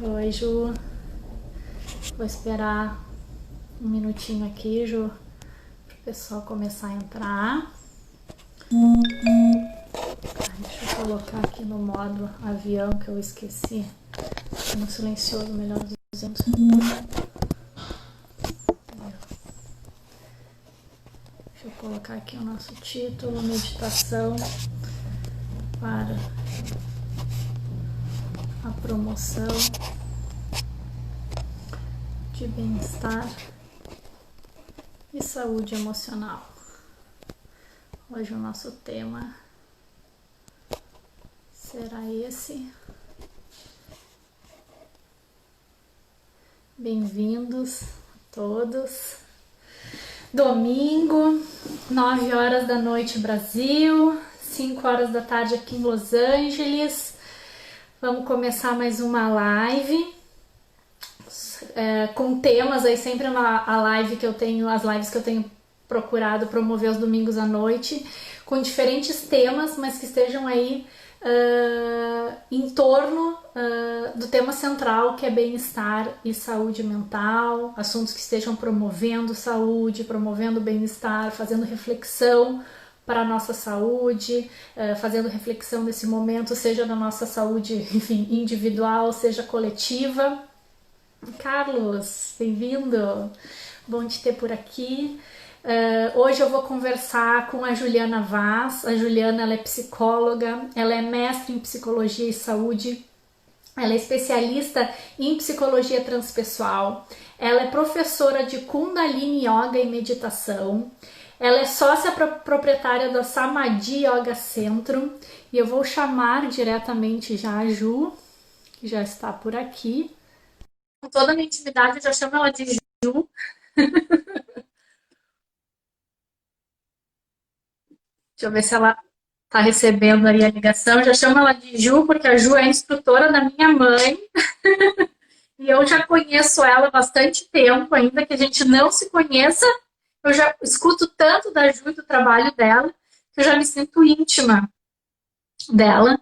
Oi, Ju. Vou esperar um minutinho aqui, Ju, para o pessoal começar a entrar. Deixa eu colocar aqui no modo avião que eu esqueci. No silencioso, melhor dizendo. Deixa eu colocar aqui o nosso título: Meditação para a promoção de bem-estar e saúde emocional. Hoje o nosso tema será esse. Bem-vindos a todos. Domingo, 9 horas da noite Brasil, 5 horas da tarde aqui em Los Angeles. Vamos começar mais uma live com temas aí, sempre a live que eu tenho, as lives que eu tenho procurado promover aos domingos à noite, com diferentes temas, mas que estejam aí em torno do tema central, que é bem-estar e saúde mental, assuntos que estejam promovendo saúde, promovendo bem-estar, fazendo reflexão para a nossa saúde, fazendo reflexão nesse momento, seja da nossa saúde, enfim, individual, seja coletiva. Carlos, bem-vindo! Bom te ter por aqui. Hoje eu vou conversar com a Juliana Vaz. A Juliana, ela é psicóloga, ela é mestre em psicologia e saúde, ela é especialista em psicologia transpessoal, ela é professora de Kundalini Yoga e meditação, ela é sócia proprietária da Samadhi Yoga Centro, e eu vou chamar diretamente já a Ju, que já está por aqui. Com toda a minha intimidade, eu já chamo ela de Ju. Deixa eu ver se ela está recebendo aí a ligação. Eu já chamo ela de Ju, porque a Ju é a instrutora da minha mãe. E eu já conheço ela há bastante tempo, ainda que a gente não se conheça. Eu já escuto tanto da Ju e do trabalho dela, que eu já me sinto íntima dela,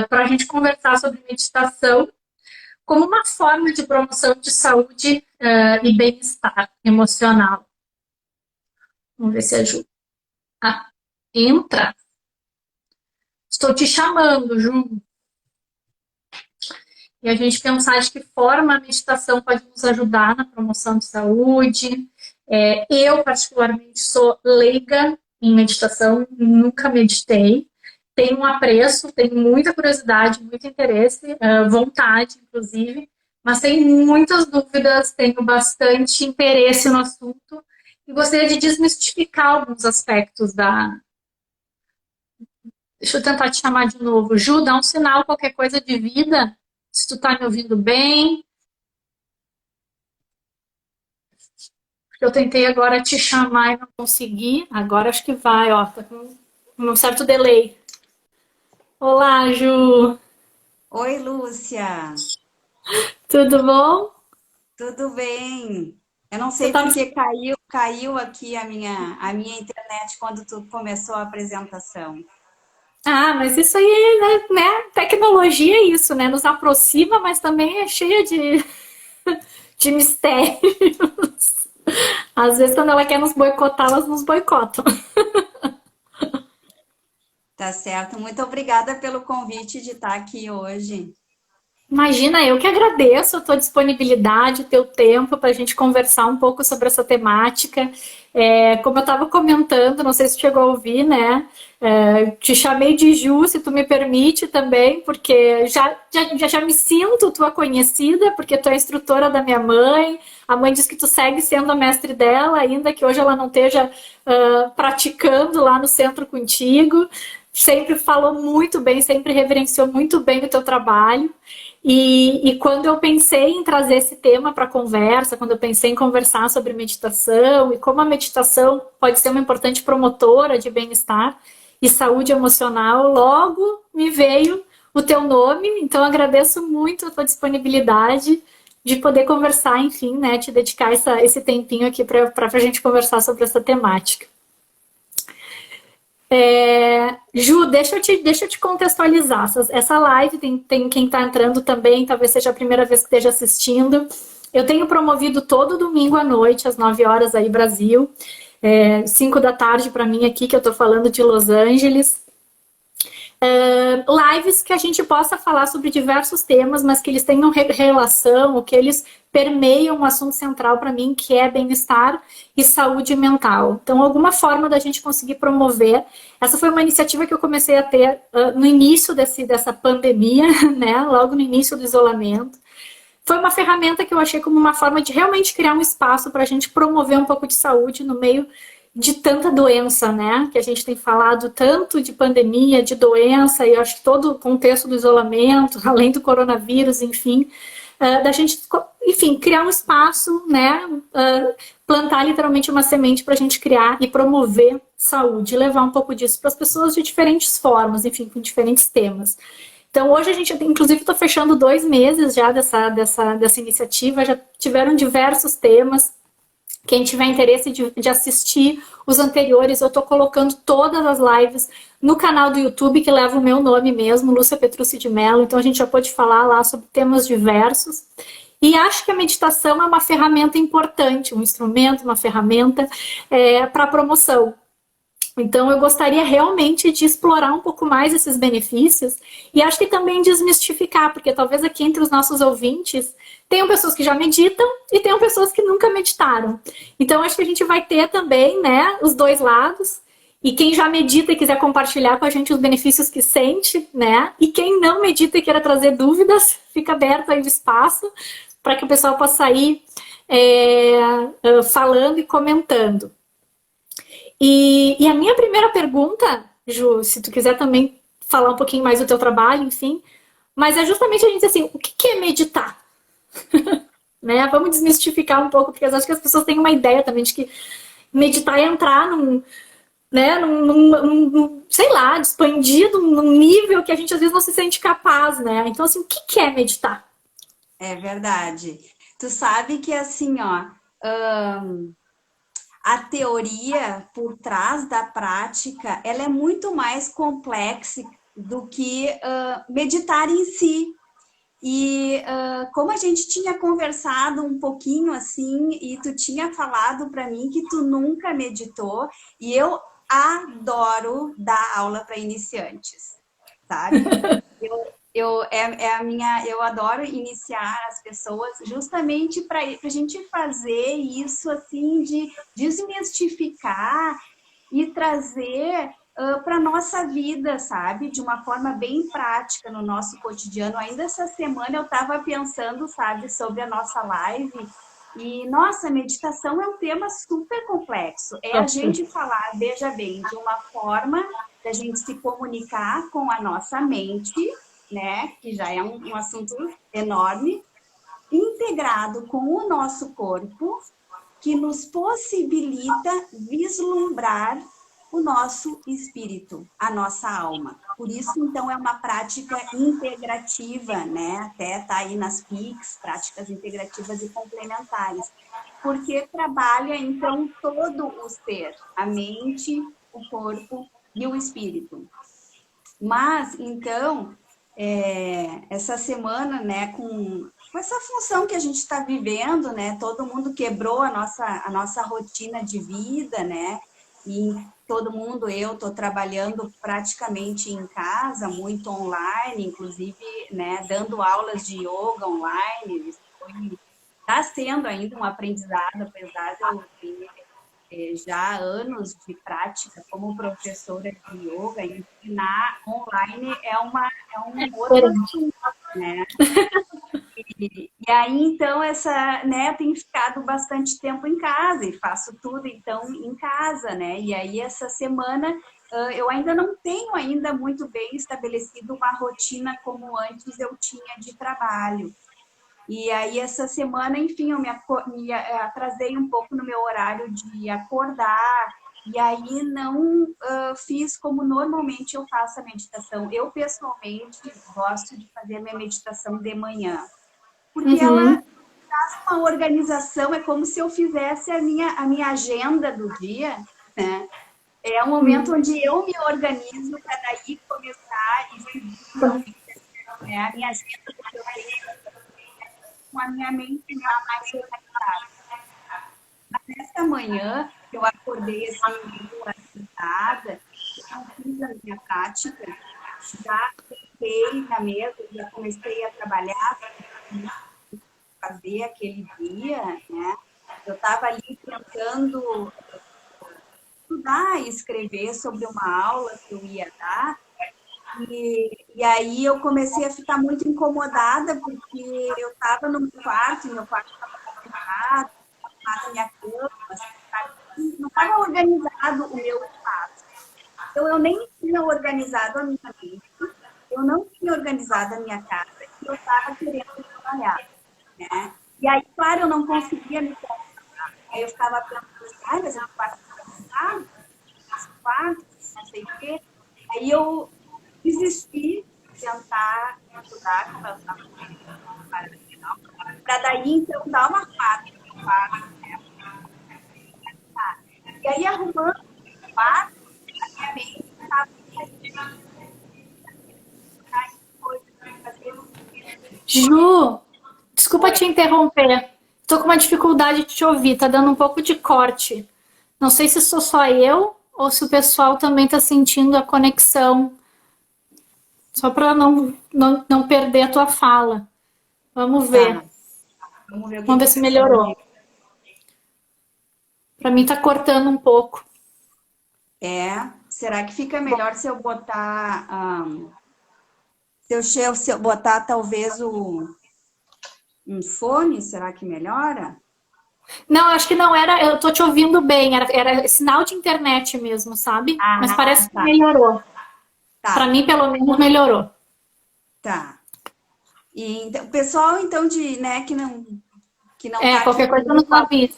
para a gente conversar sobre meditação como uma forma de promoção de saúde e bem-estar emocional. Vamos ver se a Ju entra. Estou te chamando, Ju. E a gente pensar de que forma a meditação pode nos ajudar na promoção de saúde. Eu, particularmente, sou leiga em meditação, nunca meditei. Tenho um apreço, tenho muita curiosidade, muito interesse, vontade, inclusive, mas tenho muitas dúvidas, tenho bastante interesse no assunto e gostaria de desmistificar alguns aspectos da... Deixa eu tentar te chamar de novo. Ju, dá um sinal, qualquer coisa de vida, se tu tá me ouvindo bem. Eu tentei agora te chamar e não consegui. Agora acho que vai, ó. Tá com um certo delay. Olá, Ju. Oi, Lúcia. Tudo bom? Tudo bem? Eu não Você sei tá me... porque caiu aqui a minha internet quando tu começou a apresentação. Ah, mas isso aí, né? Tecnologia é isso, né? Nos aproxima, mas também é cheia de mistérios. Às vezes, quando ela quer nos boicotar, elas nos boicotam. Tá certo. Muito obrigada pelo convite de estar aqui hoje. Imagina, eu que agradeço a tua disponibilidade, o teu tempo para a gente conversar um pouco sobre essa temática. Como eu estava comentando, não sei se chegou a ouvir, né? Te chamei de Ju, se tu me permite também, porque já me sinto tua conhecida, porque tu é instrutora da minha mãe. A mãe diz que tu segue sendo a mestre dela, ainda que hoje ela não esteja praticando lá no centro contigo. Sempre falou muito bem, sempre reverenciou muito bem o teu trabalho. E quando eu pensei em trazer esse tema para a conversa, quando eu pensei em conversar sobre meditação e como a meditação pode ser uma importante promotora de bem-estar e saúde emocional, logo me veio o teu nome. Então agradeço muito a tua disponibilidade de poder conversar, enfim, né, te dedicar esse tempinho aqui para a gente conversar sobre essa temática. Ju, deixa eu te contextualizar. Essa live tem quem está entrando também, talvez seja a primeira vez que esteja assistindo. Eu tenho promovido todo domingo à noite, às 9 horas aí, Brasil. 5 da tarde para mim aqui, que eu estou falando de Los Angeles. Lives que a gente possa falar sobre diversos temas, mas que eles tenham relação, ou que eles permeiam um assunto central para mim, que é bem-estar e saúde mental. Então, alguma forma da gente conseguir promover. Essa foi uma iniciativa que eu comecei a ter no início dessa pandemia, né? Logo no início do isolamento. Foi uma ferramenta que eu achei como uma forma de realmente criar um espaço para a gente promover um pouco de saúde no meio de tanta doença, né? Que a gente tem falado tanto de pandemia, de doença, e eu acho que todo o contexto do isolamento, além do coronavírus, enfim, da gente, enfim, criar um espaço, né? Plantar literalmente uma semente para a gente criar e promover saúde, levar um pouco disso para as pessoas de diferentes formas, enfim, com diferentes temas. Então, hoje a gente, inclusive, estou fechando 2 meses já dessa iniciativa, já tiveram diversos temas. Quem tiver interesse de assistir os anteriores, eu estou colocando todas as lives no canal do YouTube, que leva o meu nome mesmo, Lúcia Petrucci de Mello. Então, a gente já pode falar lá sobre temas diversos. E acho que a meditação é uma ferramenta importante, um instrumento, uma ferramenta para promoção. Então, eu gostaria realmente de explorar um pouco mais esses benefícios e acho que também desmistificar, porque talvez aqui entre os nossos ouvintes tenham pessoas que já meditam e tenham pessoas que nunca meditaram. Então, acho que a gente vai ter também, né, os dois lados. E quem já medita e quiser compartilhar com a gente os benefícios que sente, né? E quem não medita e queira trazer dúvidas, fica aberto aí o espaço para que o pessoal possa ir falando e comentando. E a minha primeira pergunta, Ju, se tu quiser também falar um pouquinho mais do teu trabalho, enfim, mas é justamente a gente dizer assim, o que é meditar? Né? Vamos desmistificar um pouco, porque eu acho que as pessoas têm uma ideia também de que meditar é entrar né, sei lá, expandido num nível que a gente às vezes não se sente capaz, né? Então, assim, o que é meditar? É verdade. Tu sabe que assim, ó, a teoria por trás da prática, ela é muito mais complexa do que meditar em si. E como a gente tinha conversado um pouquinho assim, e tu tinha falado para mim que tu nunca meditou, e eu adoro dar aula para iniciantes, sabe? Eu adoro iniciar as pessoas justamente para a gente fazer isso assim de desmistificar e trazer para a nossa vida, sabe? De uma forma bem prática no nosso cotidiano. Ainda essa semana eu estava pensando, sabe, sobre a nossa live. E, nossa, meditação é um tema super complexo. É a gente falar, veja bem, de uma forma da gente se comunicar com a nossa mente, né? Que já é um assunto enorme, integrado com o nosso corpo, que nos possibilita vislumbrar o nosso espírito, a nossa alma. Por isso, então, é uma prática integrativa, né? Até tá aí nas PICs, práticas integrativas e complementares, porque trabalha, então, todo o ser, a mente, o corpo e o espírito. Mas, então, essa semana, né, com essa função que a gente está vivendo, né, todo mundo quebrou a nossa rotina de vida, né, e todo mundo, eu estou trabalhando praticamente em casa, muito online, inclusive, né, dando aulas de yoga online, está sendo ainda um aprendizado, apesar de eu ter já anos de prática como professora de yoga, ensinar online é um outro assunto, né? E aí, então, né, eu tenho ficado bastante tempo em casa e faço tudo, então, em casa, né? E aí, essa semana, eu ainda não tenho ainda muito bem estabelecido uma rotina como antes eu tinha de trabalho. E aí, essa semana, enfim, eu me atrasei um pouco no meu horário de acordar, e aí não fiz como normalmente eu faço a meditação. Eu, pessoalmente, gosto de fazer a minha meditação de manhã, porque ela traz uma organização, é como se eu fizesse a minha agenda do dia, né? É um momento onde eu me organizo para daí começar e seguir, né, a minha agenda que eu tenho com a minha mente já mais organizada. Mas nessa manhã, eu acordei assim, meio agitada, eu não fiz a minha prática, já sentei na mesa, já comecei a trabalhar, fazer aquele dia, né? Eu estava ali tentando estudar e escrever sobre uma aula que eu ia dar, e aí eu comecei a ficar muito incomodada, porque eu estava no meu quarto estava organizado, a minha cama, assim, não estava organizado o meu espaço. Então, eu nem tinha organizado a minha mente, eu não tinha organizado a minha casa, e eu estava querendo trabalhar, né? E aí, claro, eu não conseguia me concentrar. Aí eu ficava pensando assim, ai, mas esse quarto está organizado, esse quarto, não sei o quê. Aí eu desisti de tentar estudar, como eu estava para daí, então, dar uma arrumada no quarto, né? E aí, arrumando o quarto, a minha mente estava fazendo. Ju, desculpa te interromper. Tô com uma dificuldade de te ouvir, tá dando um pouco de corte. Não sei se sou só eu ou se o pessoal também tá sentindo a conexão. Só para não perder a tua fala. Vamos Tá, ver. vamos ver o que Vamos que ver o se pessoal melhorou. diz. Para mim tá cortando um pouco. Será que fica melhor se eu botar, se eu botar talvez um fone, será que melhora? Não, acho que não era. Eu tô te ouvindo bem. Era sinal de internet mesmo, sabe? Mas Ah, parece que tá, melhorou. Para tá, mim, pelo menos, melhorou. tá. E então, o pessoal, então, né, que não tá aqui Qualquer coisa comigo, nos avise.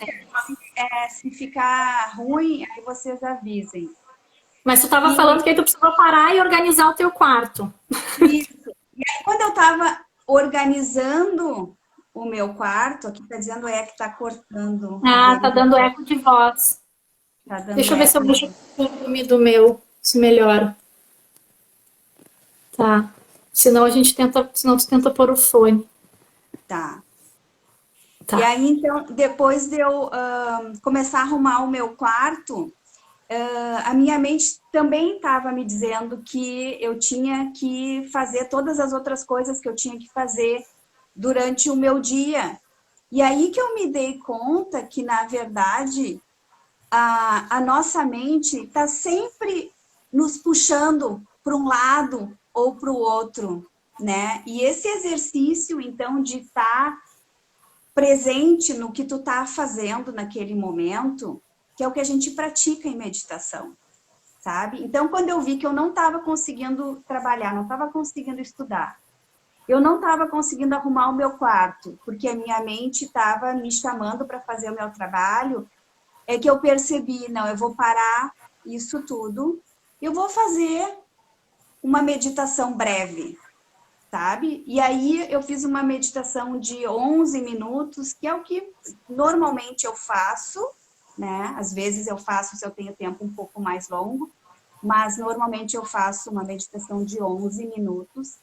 se ficar ruim, aí vocês avisem. Mas tu tava E falando que aí tu precisou parar e organizar o teu quarto. isso. E aí, quando eu estava organizando o meu quarto, aqui tá dizendo que tá cortando, às Ah, tá vezes dando eco de voz. tá dando Deixa eu ver se eu eco. mexo o volume do meu, se melhora. Tá. Senão a gente tenta, senão tu tenta pôr o fone. Tá. E Tá. aí, então, depois de eu começar a arrumar o meu quarto, a minha mente também estava me dizendo que eu tinha que fazer todas as outras coisas que eu tinha que fazer durante o meu dia. E aí que eu me dei conta que, na verdade, a nossa mente está sempre nos puxando para um lado ou para o outro, né? E esse exercício, então, de estar presente no que tu está fazendo naquele momento, que é o que a gente pratica em meditação, sabe? Então, quando eu vi que eu não estava conseguindo trabalhar, não estava conseguindo estudar, eu não estava conseguindo arrumar o meu quarto, porque a minha mente estava me chamando para fazer o meu trabalho, é que eu percebi, não, eu vou parar isso tudo, eu vou fazer uma meditação breve, sabe? E aí eu fiz uma meditação de 11 minutos, que é o que normalmente eu faço, né? Às vezes eu faço se eu tenho tempo um pouco mais longo, mas normalmente eu faço uma meditação de 11 minutos.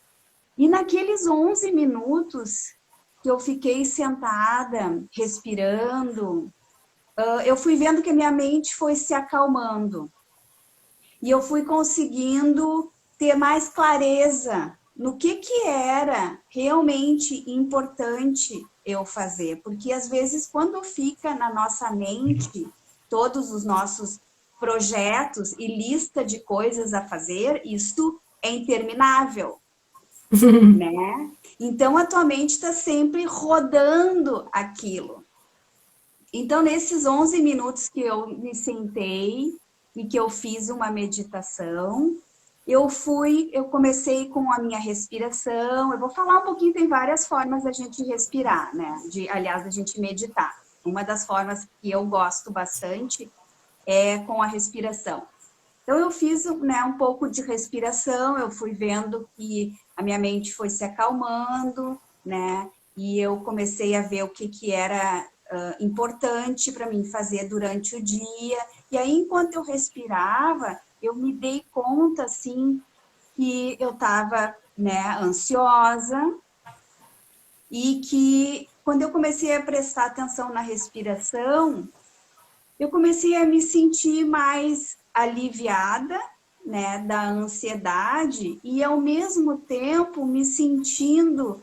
E naqueles 11 minutos que eu fiquei sentada, respirando, eu fui vendo que a minha mente foi se acalmando. E eu fui conseguindo ter mais clareza no que era realmente importante eu fazer. Porque às vezes, quando fica na nossa mente todos os nossos projetos e lista de coisas a fazer, isso é interminável, né? Então a tua mente está sempre rodando aquilo. Então, nesses 11 minutos que eu me sentei e que eu fiz uma meditação, eu comecei com a minha respiração. Eu vou falar um pouquinho, tem várias formas da gente respirar, né? Aliás, da gente meditar. Uma das formas que eu gosto bastante é com a respiração. Então, eu fiz, né, um pouco de respiração, eu fui vendo que a minha mente foi se acalmando, né? E eu comecei a ver o que era importante para mim fazer durante o dia. E aí, enquanto eu respirava, eu me dei conta, assim, que eu estava, né, ansiosa e que quando eu comecei a prestar atenção na respiração, eu comecei a me sentir mais aliviada, né, da ansiedade e ao mesmo tempo me sentindo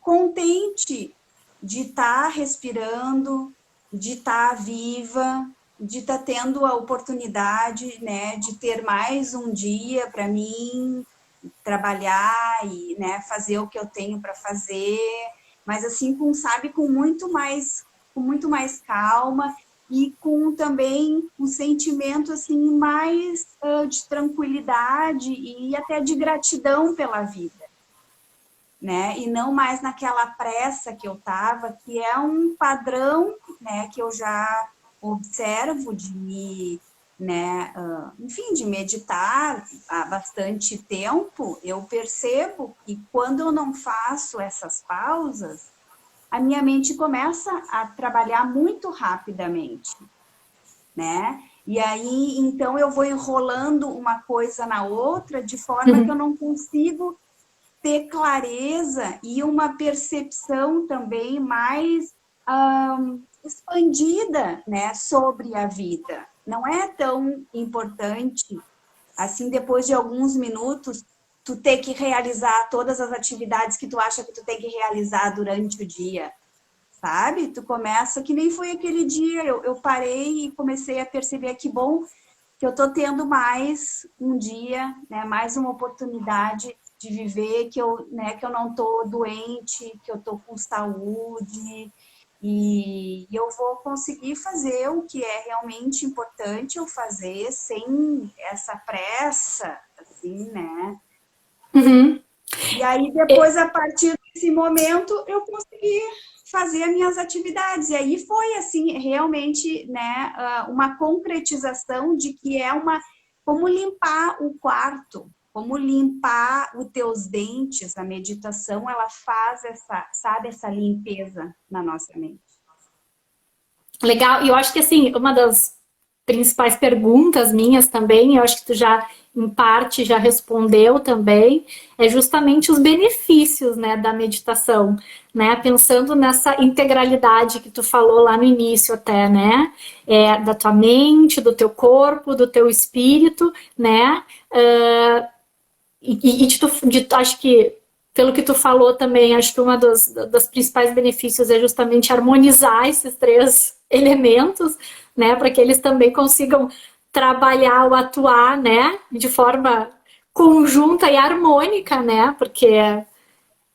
contente de estar respirando, de estar viva, de estar tendo a oportunidade, né, de ter mais um dia para mim trabalhar e, né, fazer o que eu tenho para fazer, mas assim sabe, com muito mais calma e com também um sentimento assim mais de tranquilidade e até de gratidão pela vida, né? E não mais naquela pressa que eu estava, que é um padrão, né, que eu já observo de me, né, enfim, de meditar há bastante tempo. Eu percebo que quando eu não faço essas pausas, a minha mente começa a trabalhar muito rapidamente, né? E aí, então, eu vou enrolando uma coisa na outra de forma que eu não consigo ter clareza e uma percepção também mais expandida, né, sobre a vida. Não é tão importante, assim, depois de alguns minutos, tu ter que realizar todas as atividades que tu acha que tu tem que realizar durante o dia, sabe? Tu começa, que nem foi aquele dia, eu parei e comecei a perceber que bom que eu tô tendo mais um dia, né, mais uma oportunidade de viver, que eu, né, que eu não tô doente, que eu tô com saúde e eu vou conseguir fazer o que é realmente importante eu fazer sem essa pressa, assim, né? Uhum. E aí depois, a partir desse momento, eu consegui fazer as minhas atividades. E aí foi, assim, realmente, né, uma concretização de que é como limpar o quarto, como limpar os teus dentes. A meditação, ela faz essa limpeza na nossa mente. Legal, e eu acho que assim, uma das principais perguntas minhas também, eu acho que tu já em parte já respondeu também, é justamente os benefícios, né, da meditação, né, pensando nessa integralidade que tu falou lá no início até, né, da tua mente, do teu corpo, do teu espírito, né, acho que, pelo que tu falou também, acho que uma das principais benefícios é justamente harmonizar esses três elementos, né, para que eles também consigam trabalhar ou atuar, né, de forma conjunta e harmônica, né, porque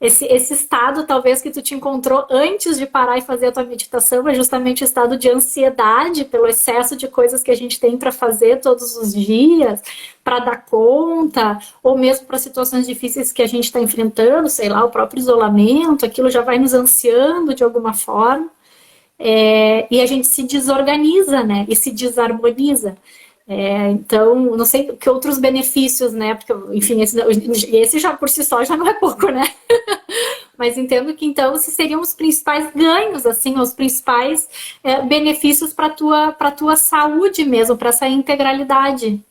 esse estado, talvez, que tu te encontrou antes de parar e fazer a tua meditação é justamente o estado de ansiedade pelo excesso de coisas que a gente tem para fazer todos os dias, para dar conta, ou mesmo para situações difíceis que a gente está enfrentando, sei lá, o próprio isolamento, aquilo já vai nos ansiando de alguma forma. E a gente se desorganiza, né? E se desarmoniza. Então, não sei que outros benefícios, né? Porque, enfim, esse já por si só já não é pouco, né? Mas entendo que então esses seriam os principais ganhos, assim, os principais benefícios para tua saúde mesmo, para essa integralidade.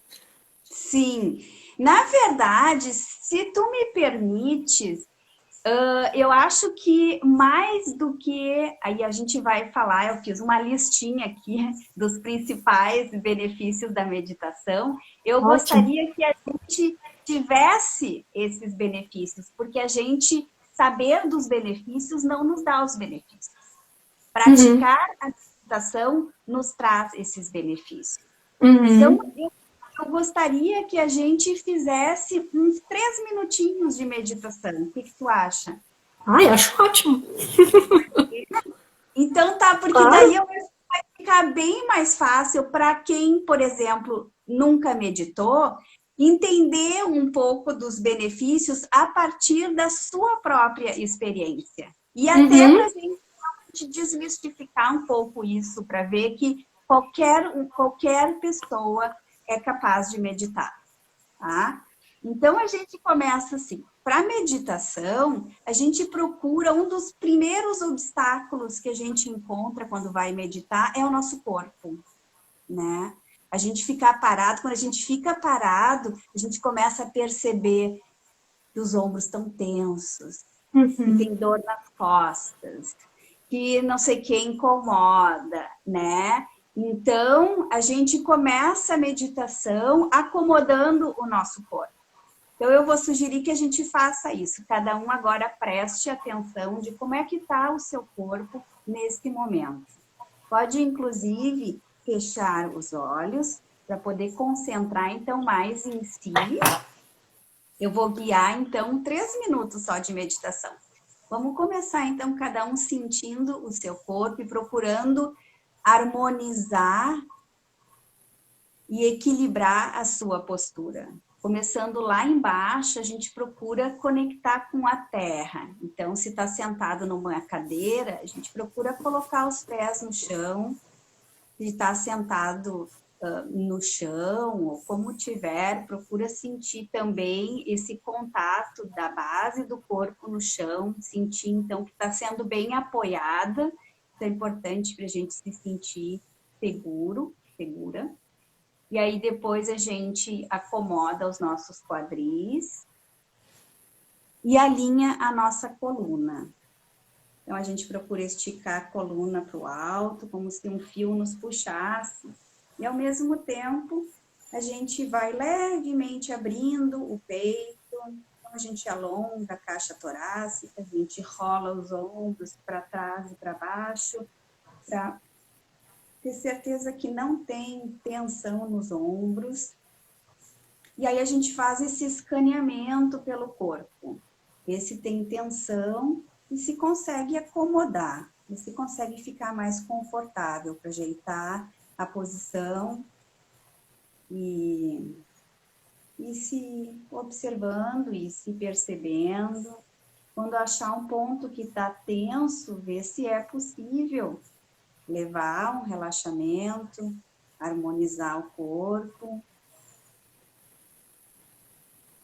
Sim. Na verdade, se tu me permites, eu acho que mais do que. Aí a gente vai falar, eu fiz uma listinha aqui dos principais benefícios da meditação. Eu Ótimo. gostaria que a gente tivesse esses benefícios, porque a gente saber dos benefícios não nos dá os benefícios. Uhum. Praticar a meditação nos traz esses benefícios. Então, Uhum. eu gostaria que a gente fizesse uns 3 minutinhos de meditação. O que tu acha? Ai, acho ótimo. Então tá, porque daí Claro. eu acho que vai ficar bem mais fácil para quem, por exemplo, nunca meditou, entender um pouco dos benefícios a partir da sua própria experiência. E até para Uhum. a gente desmistificar um pouco isso, para ver que qualquer pessoa é capaz de meditar, tá? Então a gente começa assim. Para meditação, a gente procura um dos primeiros obstáculos que a gente encontra quando vai meditar é o nosso corpo. né? A gente ficar parado, quando a gente fica parado, a gente começa a perceber que os ombros estão tensos, que tem dor nas costas, que não sei o que incomoda, né? Então, a gente começa a meditação acomodando o nosso corpo. Então, eu vou sugerir que a gente faça isso. Cada um agora preste atenção de como é que está o seu corpo nesse momento. Pode, inclusive, fechar os olhos para poder concentrar, então, mais em si. Eu vou guiar, então, 3 minutos só de meditação. Vamos começar, então, cada um sentindo o seu corpo e procurando harmonizar e equilibrar a sua postura. Começando lá embaixo, a gente procura conectar com a terra. Então, se está sentado numa cadeira, a gente procura colocar os pés no chão. Se está sentado no chão, ou como tiver, procura sentir também esse contato da base do corpo no chão, sentir então que está sendo bem apoiada. Isso é importante para a gente se sentir seguro, segura. E aí depois a gente acomoda os nossos quadris e alinha a nossa coluna. Então a gente procura esticar a coluna para o alto, como se um fio nos puxasse. E ao mesmo tempo a gente vai levemente abrindo o peito, então a gente alonga a caixa torácica, a gente rola os ombros para trás e para baixo, para ter certeza que não tem tensão nos ombros. E aí a gente faz esse escaneamento pelo corpo. Ver se tem tensão e se consegue acomodar, e se consegue ficar mais confortável para ajeitar a posição e se observando e se percebendo. Quando achar um ponto que está tenso, ver se é possível levar um relaxamento, harmonizar o corpo.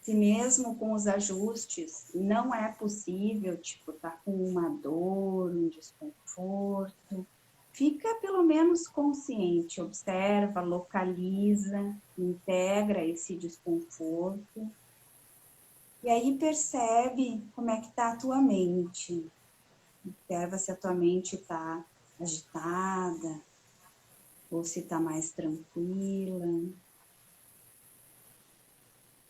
Se mesmo com os ajustes não é possível, tipo, tá com uma dor, um desconforto, fica pelo menos consciente, observa, localiza, integra esse desconforto. E aí percebe como é que tá a tua mente. Observa se a tua mente está agitada ou se está mais tranquila.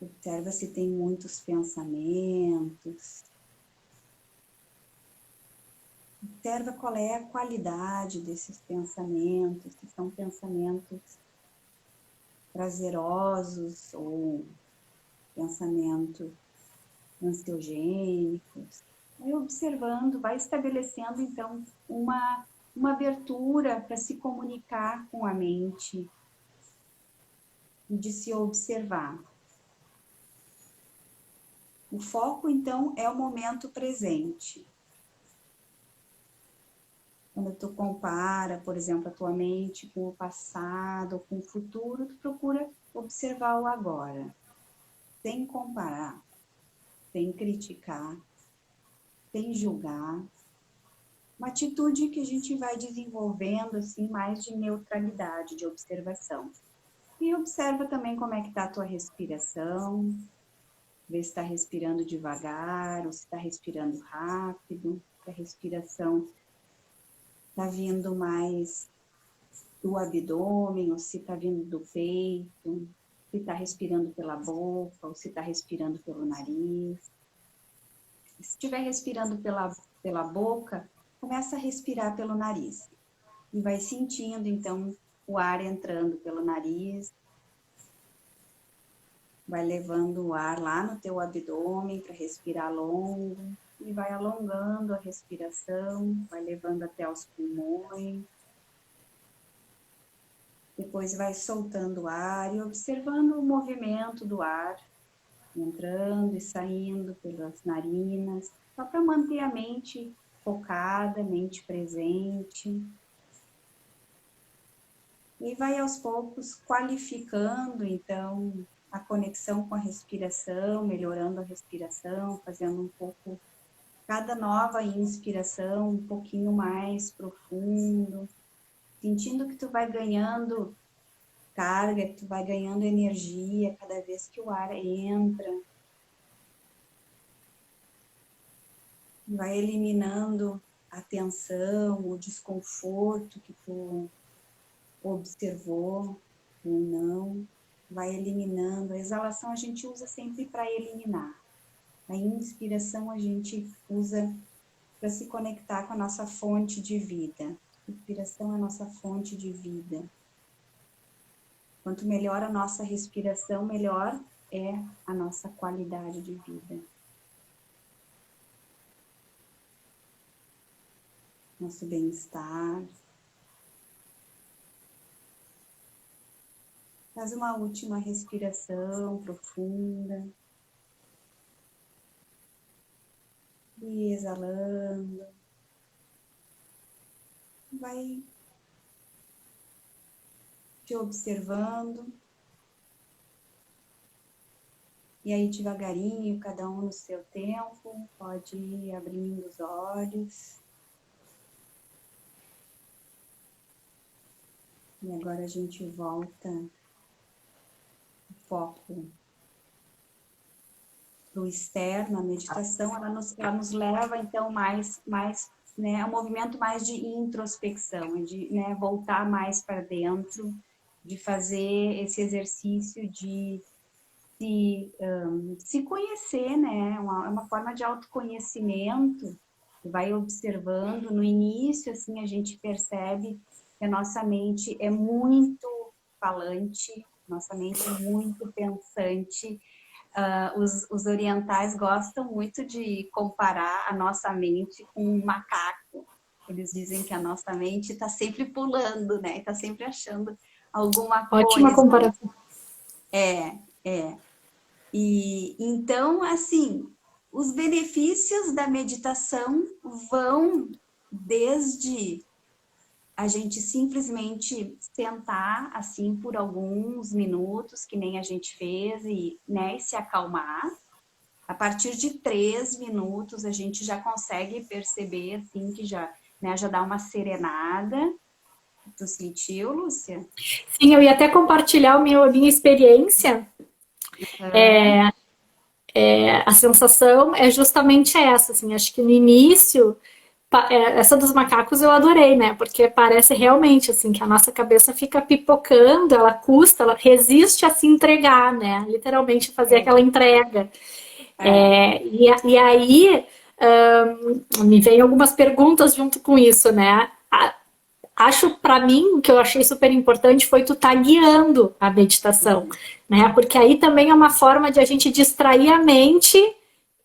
Observa se tem muitos pensamentos. Observa qual é a qualidade desses pensamentos, se são pensamentos prazerosos ou pensamentos ansiogênicos. Vai observando, vai estabelecendo então uma abertura para se comunicar com a mente e de se observar. O foco, então, é o momento presente. Quando tu compara, por exemplo, a tua mente com o passado, com o futuro, tu procura observar o agora, sem comparar, sem criticar, sem julgar. Uma atitude que a gente vai desenvolvendo, assim, mais de neutralidade, de observação. E observa também como é que está a tua respiração. Vê se está respirando devagar ou se está respirando rápido. A respiração está vindo mais do abdômen ou se está vindo do peito. Se está respirando pela boca ou se está respirando pelo nariz. Se estiver respirando pela boca, começa a respirar pelo nariz. E vai sentindo, então, o ar entrando pelo nariz. Vai levando o ar lá no teu abdômen para respirar longo e vai alongando a respiração, vai levando até os pulmões. Depois vai soltando o ar e observando o movimento do ar, entrando e saindo pelas narinas, só para manter a mente focada, mente presente. E vai aos poucos qualificando, então, a conexão com a respiração, melhorando a respiração, fazendo um pouco, cada nova inspiração um pouquinho mais profundo, sentindo que tu vai ganhando carga, que tu vai ganhando energia cada vez que o ar entra. Vai eliminando a tensão, o desconforto que tu observou ou não. Vai eliminando. A exalação a gente usa sempre para eliminar. A inspiração a gente usa para se conectar com a nossa fonte de vida. A inspiração é a nossa fonte de vida. Quanto melhor a nossa respiração, melhor é a nossa qualidade de vida. Nosso bem-estar. Faz uma última respiração profunda. E exalando. Vai te observando. E aí, devagarinho, cada um no seu tempo, pode ir abrindo os olhos. E agora a gente volta o foco para o externo, a meditação, ela nos leva, então, mais né, a um movimento mais de introspecção, de, né, voltar mais para dentro, de fazer esse exercício de se conhecer, né? É uma forma de autoconhecimento, vai observando. No início, assim, a gente percebe que a nossa mente é muito falante, nossa mente é muito pensante. Os orientais gostam muito de comparar a nossa mente com um macaco. Eles dizem que a nossa mente está sempre pulando, né? Está sempre achando alguma Ótima coisa. comparação. É. E então, assim, os benefícios da meditação vão desde a gente simplesmente sentar assim por alguns minutos, que nem a gente fez, e, né, se acalmar. A partir de 3 minutos a gente já consegue perceber assim que já, né, já dá uma serenada. Tu sentiu, Lúcia? Sim, eu ia até compartilhar a minha experiência. A sensação é justamente essa, assim, acho que no início, essa dos macacos eu adorei, né, porque parece realmente, assim, que a nossa cabeça fica pipocando, ela custa, ela resiste a se entregar, né, literalmente fazer aquela entrega. E aí, me vem algumas perguntas junto com isso, né, acho, para mim, o que eu achei super importante foi tu tá guiando a meditação, né? Porque aí também é uma forma de a gente distrair a mente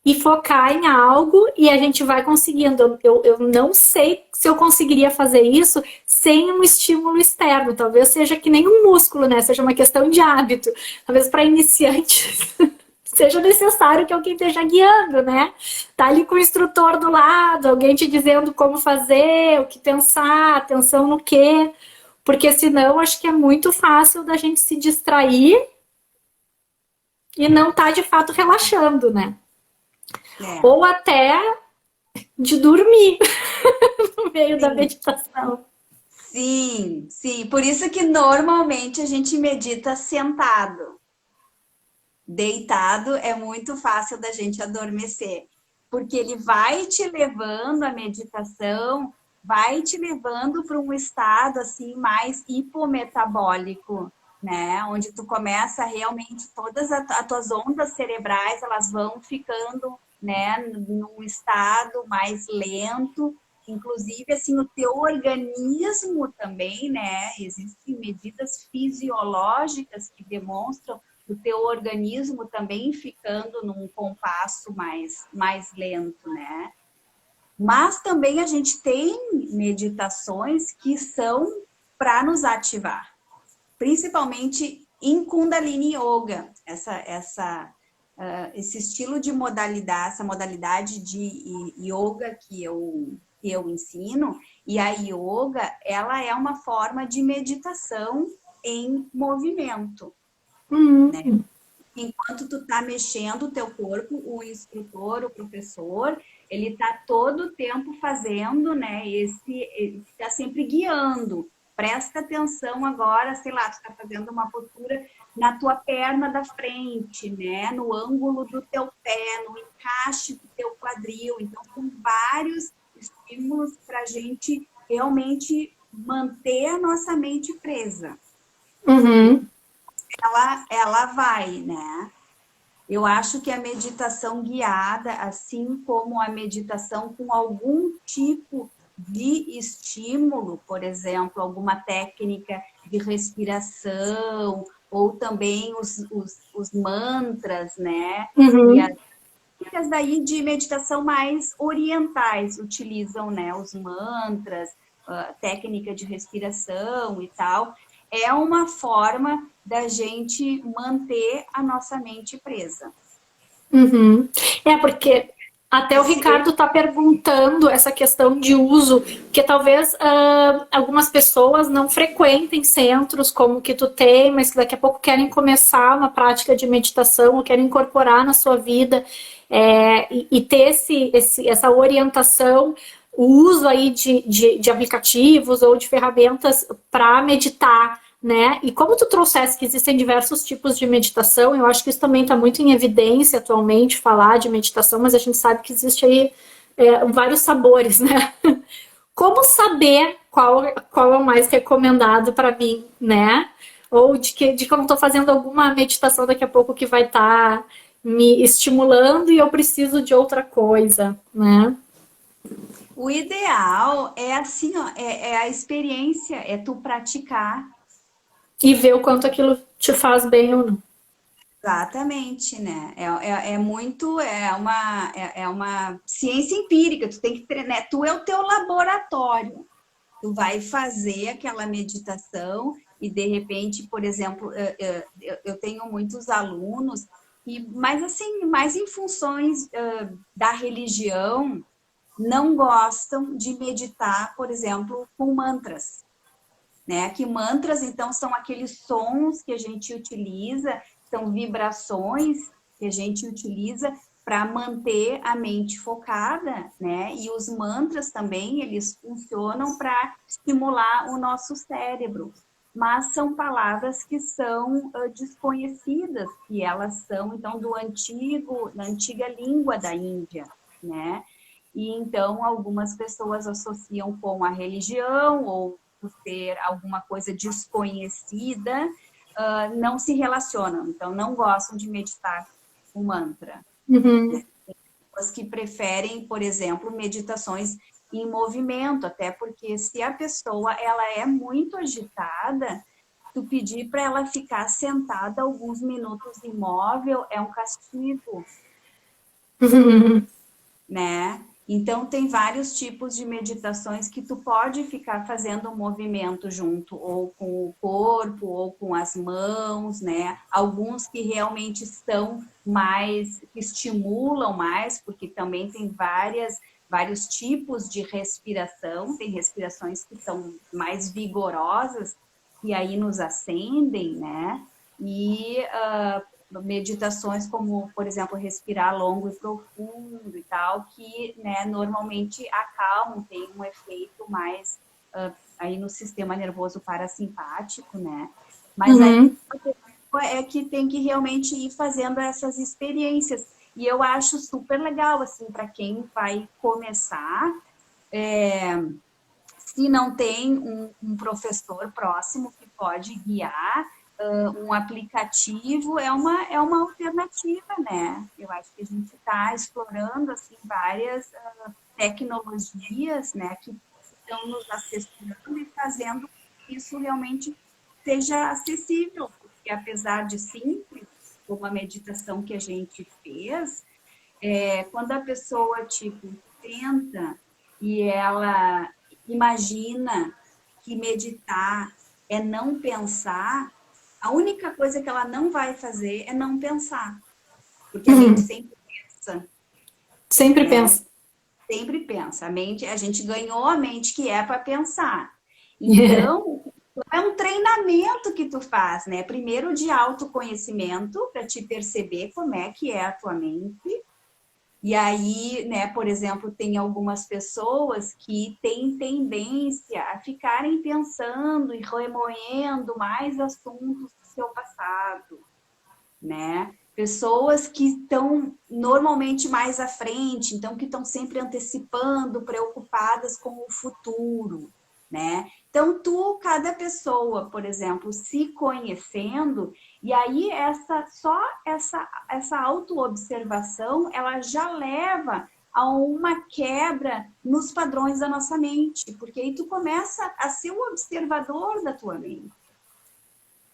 e focar em algo e a gente vai conseguindo. Eu não sei se eu conseguiria fazer isso sem um estímulo externo. Talvez seja que nem um músculo, né? Seja uma questão de hábito. Talvez para iniciantes seja necessário que alguém esteja guiando, né? Tá ali com o instrutor do lado, alguém te dizendo como fazer, o que pensar, atenção no quê. Porque senão acho que é muito fácil da gente se distrair e não tá de fato relaxando, né? Ou até de dormir no meio da meditação. Sim, sim. Por isso que normalmente a gente medita sentado. Deitado é muito fácil da gente adormecer, porque ele vai te levando, a meditação vai te levando para um estado assim mais hipometabólico, né? Onde tu começa realmente todas as tuas ondas cerebrais, elas vão ficando, né, num estado mais lento. Inclusive, assim, o teu organismo também, né? Existem medidas fisiológicas que demonstram o teu organismo também ficando num compasso mais lento, né? Mas também a gente tem meditações que são para nos ativar, principalmente em Kundalini Yoga, esse estilo de modalidade, essa modalidade de yoga que eu ensino. E a yoga, ela é uma forma de meditação em movimento. Né? Enquanto tu tá mexendo o teu corpo, o instrutor, o professor, ele tá todo o tempo fazendo, né, ele tá sempre guiando, presta atenção agora, sei lá, tu está fazendo uma postura na tua perna da frente, né? No ângulo do teu pé, no encaixe do teu quadril. Então, são vários estímulos para a gente realmente manter a nossa mente presa. Uhum. Ela vai, né? Eu acho que a meditação guiada, assim como a meditação com algum tipo de estímulo, por exemplo, alguma técnica de respiração, ou também os mantras, né? E as Uhum. técnicas daí de meditação mais orientais utilizam, né, os mantras, técnica de respiração e tal. É uma forma da gente manter a nossa mente presa. Uhum. É porque até o Se Ricardo está perguntando essa questão de uso, que talvez algumas pessoas não frequentem centros como o que tu tem, mas que daqui a pouco querem começar uma prática de meditação ou querem incorporar na sua vida e ter essa orientação, o uso aí de aplicativos ou de ferramentas para meditar, né? E como tu trouxesse que existem diversos tipos de meditação, eu acho que isso também está muito em evidência atualmente, falar de meditação, mas a gente sabe que existe aí vários sabores, né? Como saber qual é o mais recomendado para mim, né? Ou de que eu não estou fazendo alguma meditação daqui a pouco que vai estar me estimulando e eu preciso de outra coisa, né? o ideal é assim, ó, é a experiência, é tu praticar. E ver o quanto aquilo te faz bem ou não. Exatamente, né? É muito, é uma ciência empírica, tu tem que treinar, né? Tu é o teu laboratório. Tu vai fazer aquela meditação e de repente, por exemplo, eu tenho muitos alunos, mas assim, mais em funções da religião, não gostam de meditar, por exemplo, com mantras, né? Que mantras, então, são aqueles sons que a gente utiliza, são vibrações que a gente utiliza para manter a mente focada, né? E os mantras também, eles funcionam para estimular o nosso cérebro. Mas são palavras que são desconhecidas, e elas são, então, da antiga língua da Índia, né? E então algumas pessoas associam com a religião ou por ser alguma coisa desconhecida, não se relacionam, então não gostam de meditar o mantra. Uhum. As que preferem, por exemplo, meditações em movimento, até porque se a pessoa ela é muito agitada, tu pedir para ela ficar sentada alguns minutos imóvel é um castigo, Uhum. né? Então, tem vários tipos de meditações que tu pode ficar fazendo um movimento junto, ou com o corpo, ou com as mãos, né? Alguns que realmente são mais, que estimulam mais, porque também tem vários tipos de respiração, tem respirações que são mais vigorosas, e aí nos acendem, né? E meditações como, por exemplo, respirar longo e profundo e tal, que, né, normalmente acalmam, tem um efeito mais aí no sistema nervoso parasimpático, né? Mas aí Uhum. é que tem que realmente ir fazendo essas experiências. E eu acho super legal, assim, para quem vai começar, se não tem um professor próximo que pode guiar, um aplicativo é uma alternativa, né? Eu acho que a gente está explorando assim, várias tecnologias, né, que estão nos assessorando e fazendo que isso realmente seja acessível, porque apesar de simples, como a meditação que a gente fez, quando a pessoa tipo tenta e ela imagina que meditar é não pensar, a única coisa que ela não vai fazer é não pensar, porque a mente Uhum. sempre pensa, Sempre né? penso. Sempre pensa. A gente ganhou a mente que é para pensar. Então, é um treinamento que tu faz, né? Primeiro de autoconhecimento, para te perceber como é que é a tua mente, E aí, né, por exemplo, tem algumas pessoas que têm tendência a ficarem pensando e remoendo mais assuntos do seu passado, né? Pessoas que estão normalmente mais à frente, então que estão sempre antecipando, preocupadas com o futuro, né? Então, cada pessoa, por exemplo, se conhecendo, e aí essa autoobservação, ela já leva a uma quebra nos padrões da nossa mente, porque aí tu começa a ser o observador da tua mente.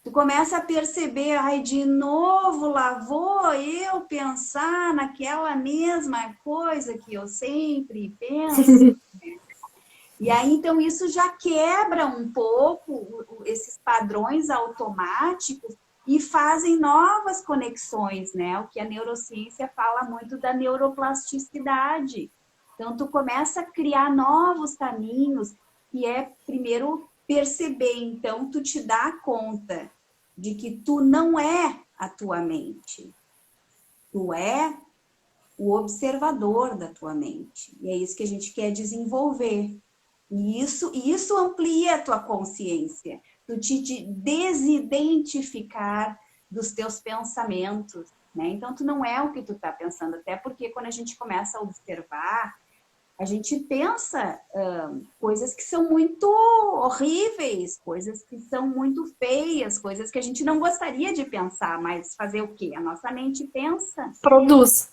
Tu começa a perceber, ai, de novo lá vou eu pensar naquela mesma coisa que eu sempre penso. E aí, então, isso já quebra um pouco esses padrões automáticos e fazem novas conexões, né? O que a neurociência fala muito da neuroplasticidade. Então, tu começa a criar novos caminhos, que é, primeiro, perceber. Então, tu te dá conta de que tu não é a tua mente. Tu é o observador da tua mente. E é isso que a gente quer desenvolver. E isso amplia a tua consciência. Tu te desidentificar dos teus pensamentos, né? Então, tu não é o que tu tá pensando. Até porque quando a gente começa a observar, a gente pensa coisas que são muito horríveis, coisas que são muito feias, coisas que a gente não gostaria de pensar, mas fazer o quê? A nossa mente pensa. Produz.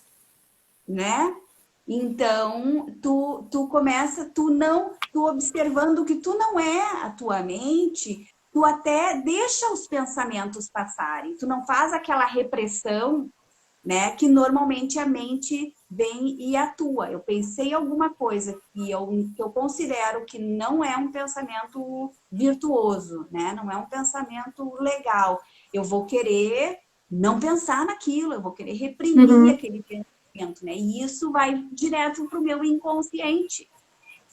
Né? Então, tu começa, tu observando que tu não é a tua mente, tu até deixa os pensamentos passarem, tu não faz aquela repressão, né, que normalmente a mente vem e atua. Eu pensei alguma coisa que eu considero que não é um pensamento virtuoso, né, não é um pensamento legal. Eu vou querer não pensar naquilo, eu vou querer reprimir aquele pensamento, né, e isso vai direto para o meu inconsciente.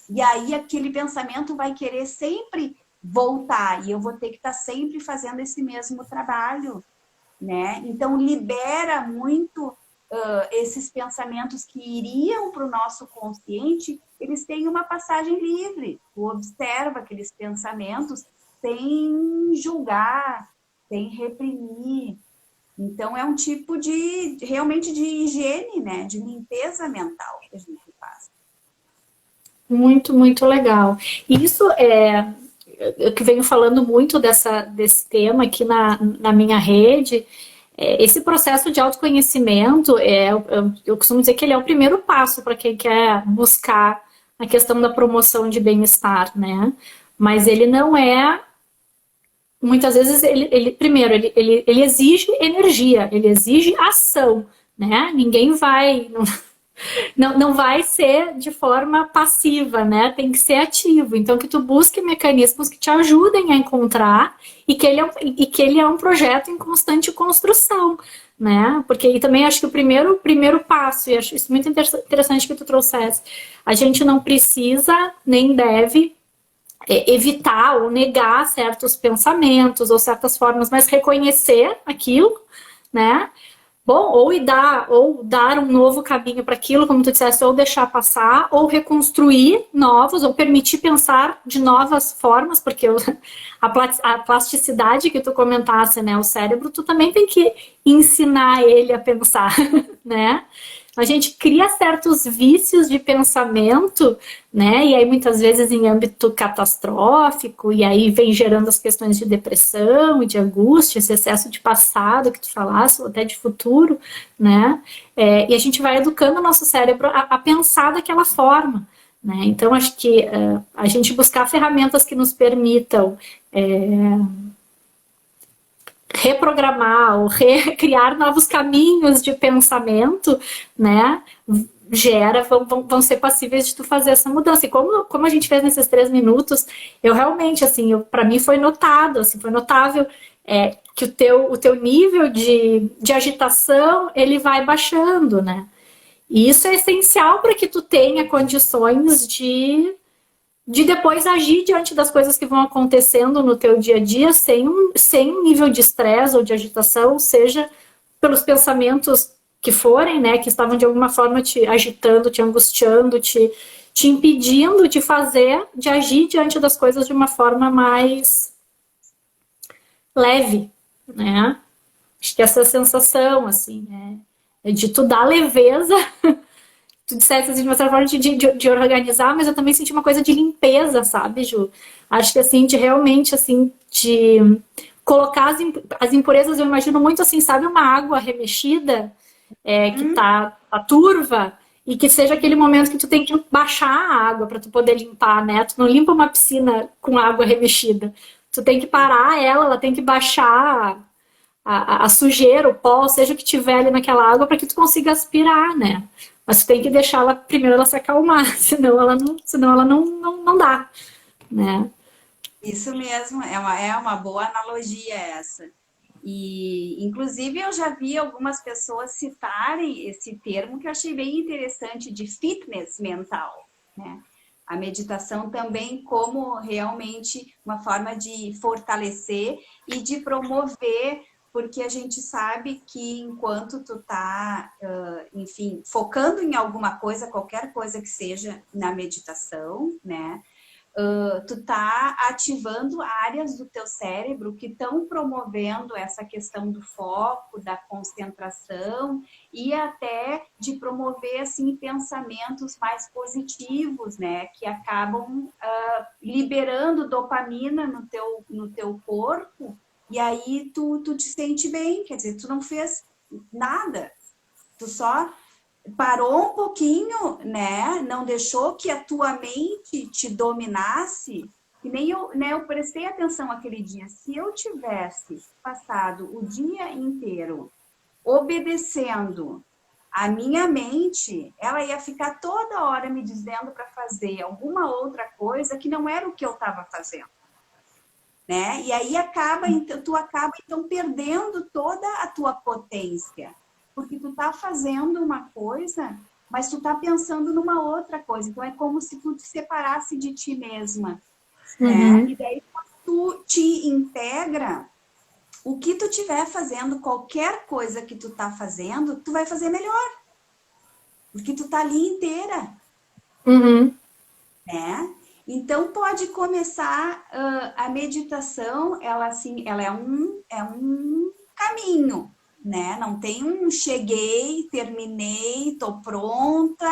E aí aquele pensamento vai querer sempre voltar, e eu vou ter que estar sempre fazendo esse mesmo trabalho, né? Então, libera muito esses pensamentos que iriam para o nosso consciente, eles têm uma passagem livre. Tu observa aqueles pensamentos sem julgar, sem reprimir. Então, é um tipo realmente de higiene, né? De limpeza mental que a gente faz. Muito, muito legal. Isso eu que venho falando muito desse tema aqui na minha rede. Esse processo de autoconhecimento, eu costumo dizer que ele é o primeiro passo para quem quer buscar a questão da promoção de bem-estar, né? Mas ele não é. Muitas vezes, primeiro, ele exige energia, ele exige ação, né? Ninguém vai. Não vai ser de forma passiva, né? Tem que ser ativo. Então, que tu busque mecanismos que te ajudem a encontrar e que ele é um projeto em constante construção, né? Porque aí também acho que o primeiro passo, e acho isso muito interessante que tu trouxesse, a gente não precisa nem deve evitar ou negar certos pensamentos ou certas formas, mas reconhecer aquilo, né? Bom, ou dar um novo caminho para aquilo, como tu disseste, ou deixar passar, ou reconstruir novos, ou permitir pensar de novas formas, porque a plasticidade que tu comentasse, né, o cérebro, tu também tem que ensinar ele a pensar, né? A gente cria certos vícios de pensamento, né? E aí muitas vezes em âmbito catastrófico, e aí vem gerando as questões de depressão e de angústia, esse excesso de passado que tu falasse, ou até de futuro, né? E a gente vai educando o nosso cérebro a pensar daquela forma, né? Então acho que a gente buscar ferramentas que nos permitam reprogramar ou criar novos caminhos de pensamento, né, vão ser passíveis de tu fazer essa mudança. E como a gente fez nesses 3 minutos, eu realmente, assim, para mim foi notado, assim, foi notável que o teu nível de agitação, ele vai baixando, né? E isso é essencial para que tu tenha condições de depois agir diante das coisas que vão acontecendo no teu dia a dia sem um nível de estresse ou de agitação, seja pelos pensamentos que forem, né, que estavam de alguma forma te agitando, te angustiando, te impedindo de fazer, de agir diante das coisas de uma forma mais leve, né? Acho que essa sensação, assim, né? É de tu dar leveza, tu disseste assim, de uma certa forma de organizar, mas eu também senti uma coisa de limpeza, sabe, Ju? Acho que assim, de realmente, assim, de colocar as impurezas, eu imagino muito assim, sabe, uma água remexida, que tá turva, e que seja aquele momento que tu tem que baixar a água para tu poder limpar, né? Tu não limpa uma piscina com água remexida. Tu tem que parar ela tem que baixar a sujeira, o pó, seja o que tiver ali naquela água, para que tu consiga aspirar, né? Mas tu tem que deixar ela, primeiro ela se acalmar, senão ela não dá, né? Isso mesmo, é uma boa analogia essa. E, inclusive, eu já vi algumas pessoas citarem esse termo que eu achei bem interessante, de fitness mental, né? A meditação também como realmente uma forma de fortalecer e de promover, porque a gente sabe que enquanto tu tá, enfim, focando em alguma coisa, qualquer coisa que seja na meditação, né? Tu tá ativando áreas do teu cérebro que estão promovendo essa questão do foco, da concentração e até de promover assim pensamentos mais positivos, né, que acabam liberando dopamina no teu corpo e aí tu te sente bem, quer dizer, tu não fez nada, tu só parou um pouquinho, né? Não deixou que a tua mente te dominasse. Que nem eu, né? Eu prestei atenção aquele dia. Se eu tivesse passado o dia inteiro obedecendo a minha mente, ela ia ficar toda hora me dizendo para fazer alguma outra coisa que não era o que eu estava fazendo, né? E aí tu acaba então perdendo toda a tua potência, porque tu tá fazendo uma coisa, mas tu tá pensando numa outra coisa. Então é como se tu te separasse de ti mesma, né? Uhum. E daí quando tu te integra, o que tu tiver fazendo, qualquer coisa que tu tá fazendo, tu vai fazer melhor, porque tu tá ali inteira, Uhum. né? Então pode começar a meditação, ela assim, ela é um caminho, né? Não tem um cheguei, terminei, tô pronta,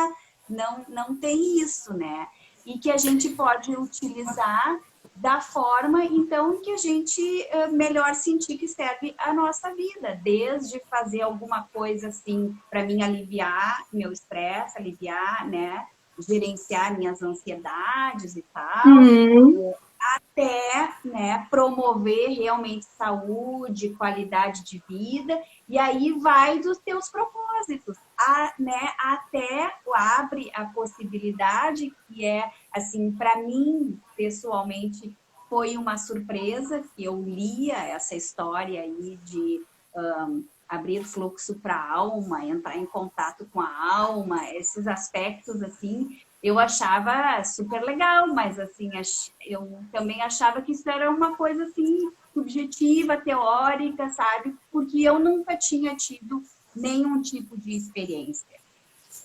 não tem isso, né? E que a gente pode utilizar da forma então que a gente melhor sentir que serve a nossa vida, desde fazer alguma coisa assim para mim aliviar meu estresse, aliviar, né? Gerenciar minhas ansiedades e tal, Uhum. até, né, promover realmente saúde, qualidade de vida, e aí vai dos teus propósitos, né, até abre a possibilidade que é, assim, para mim, pessoalmente, foi uma surpresa que eu lia essa história aí de abrir fluxo para a alma, entrar em contato com a alma, esses aspectos assim, eu achava super legal, mas assim, eu também achava que isso era uma coisa assim subjetiva, teórica, sabe? Porque eu nunca tinha tido nenhum tipo de experiência.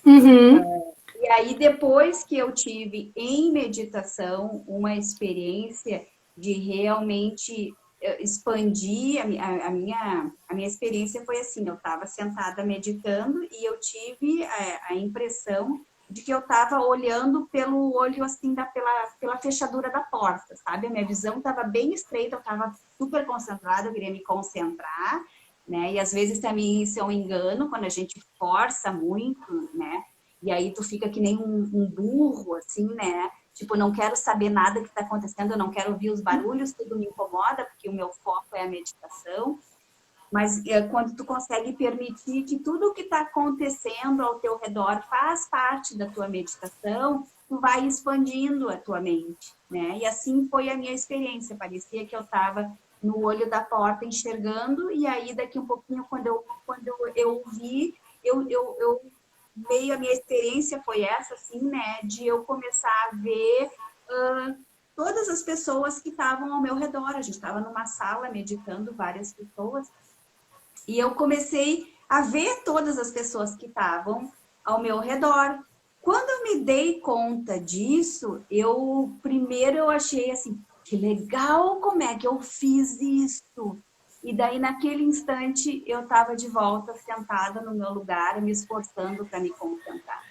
Uhum. E aí, depois que eu tive em meditação uma experiência de realmente expandir a minha experiência foi assim, eu estava sentada meditando e eu tive a impressão de que eu estava olhando pelo olho assim pela fechadura da porta, sabe? A minha visão estava bem estreita, eu estava super concentrada, eu queria me concentrar, né? E às vezes também isso é um engano quando a gente força muito, né? E aí tu fica que nem um burro, assim, né? Tipo, não quero saber nada que está acontecendo, eu não quero ouvir os barulhos, tudo me incomoda, porque o meu foco é a meditação. Mas quando tu consegue permitir que tudo o que está acontecendo ao teu redor faz parte da tua meditação, tu vai expandindo a tua mente, né? E assim foi a minha experiência. Parecia que eu estava no olho da porta enxergando, e aí daqui um pouquinho, quando eu vi, eu meio a minha experiência foi essa, assim, né? De eu começar a ver todas as pessoas que estavam ao meu redor. A gente estava numa sala meditando, várias pessoas, e eu comecei a ver todas as pessoas que estavam ao meu redor. Quando eu me dei conta disso, primeiro eu achei assim, que legal, como é que eu fiz isso? E daí, naquele instante, eu estava de volta, sentada no meu lugar, me esforçando para me concentrar.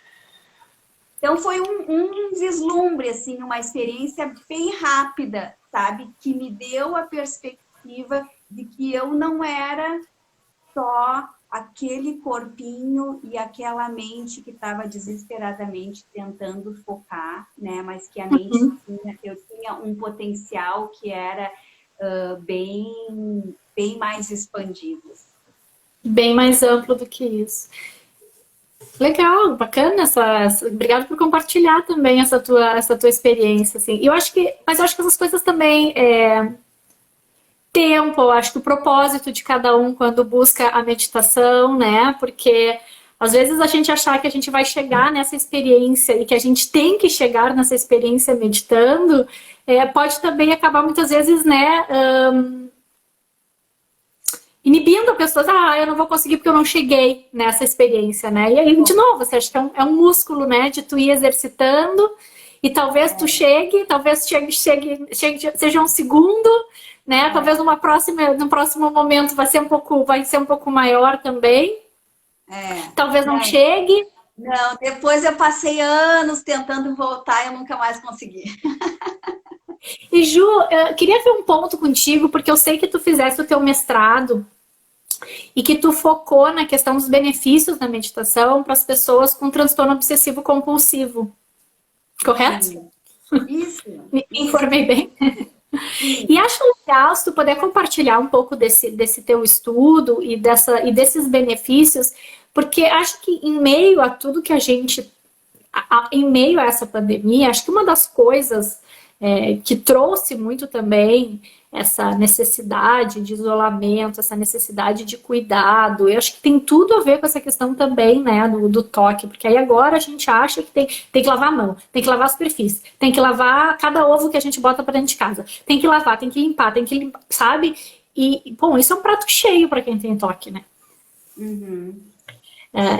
Então, foi um vislumbre, assim, uma experiência bem rápida, sabe? Que me deu a perspectiva de que eu não era só aquele corpinho e aquela mente que estava desesperadamente tentando focar, né? Mas que a mente eu tinha um potencial que era bem mais expandido. Bem mais amplo do que isso. Legal, bacana obrigado por compartilhar também essa tua experiência, assim. Mas eu acho que essas coisas também tempo, eu acho que o propósito de cada um quando busca a meditação, né? Porque às vezes a gente achar que a gente vai chegar nessa experiência e que a gente tem que chegar nessa experiência meditando, pode também acabar muitas vezes, né? Inibindo pessoas, eu não vou conseguir porque eu não cheguei nessa experiência, né? E aí, de novo, você acha que é um músculo, né? De tu ir exercitando e talvez tu chegue, seja um segundo, né? Talvez num próximo momento vai ser um pouco maior também. Talvez não chegue. Não, depois eu passei anos tentando voltar e eu nunca mais consegui. E Ju, eu queria ver um ponto contigo, porque eu sei que tu fizeste o teu mestrado e que tu focou na questão dos benefícios da meditação para as pessoas com transtorno obsessivo compulsivo. Correto? Sim. Isso. Me informei bem? Sim. E acho legal se tu puder compartilhar um pouco desse teu estudo e desses benefícios, porque acho que em meio a tudo que em meio a essa pandemia, acho que uma das coisas que trouxe muito também essa necessidade de isolamento, essa necessidade de cuidado. Eu acho que tem tudo a ver com essa questão também, né, do toque, porque aí agora a gente acha que tem que lavar a mão, tem que lavar a superfície, tem que lavar cada ovo que a gente bota para dentro de casa, tem que lavar, tem que limpar, sabe? E, bom, isso é um prato cheio para quem tem toque, né? Uhum.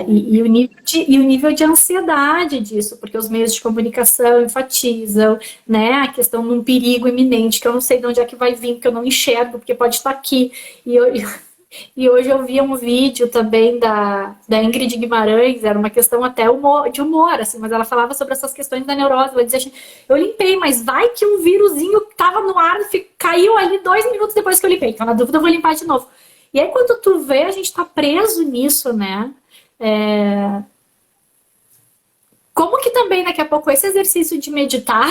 E o nível de ansiedade disso, porque os meios de comunicação enfatizam, né, a questão de um perigo iminente, que eu não sei de onde é que vai vir, que eu não enxergo, porque pode estar aqui. E hoje eu vi um vídeo também da Ingrid Guimarães, era uma questão até de humor, assim, mas ela falava sobre essas questões da neurose. Ela dizia assim, eu limpei, mas vai que um vírusinho tava no ar, caiu ali 2 minutos depois que eu limpei. Então, na dúvida, eu vou limpar de novo. E aí, quando tu vê, a gente tá preso nisso, né? Como que também daqui a pouco esse exercício de meditar,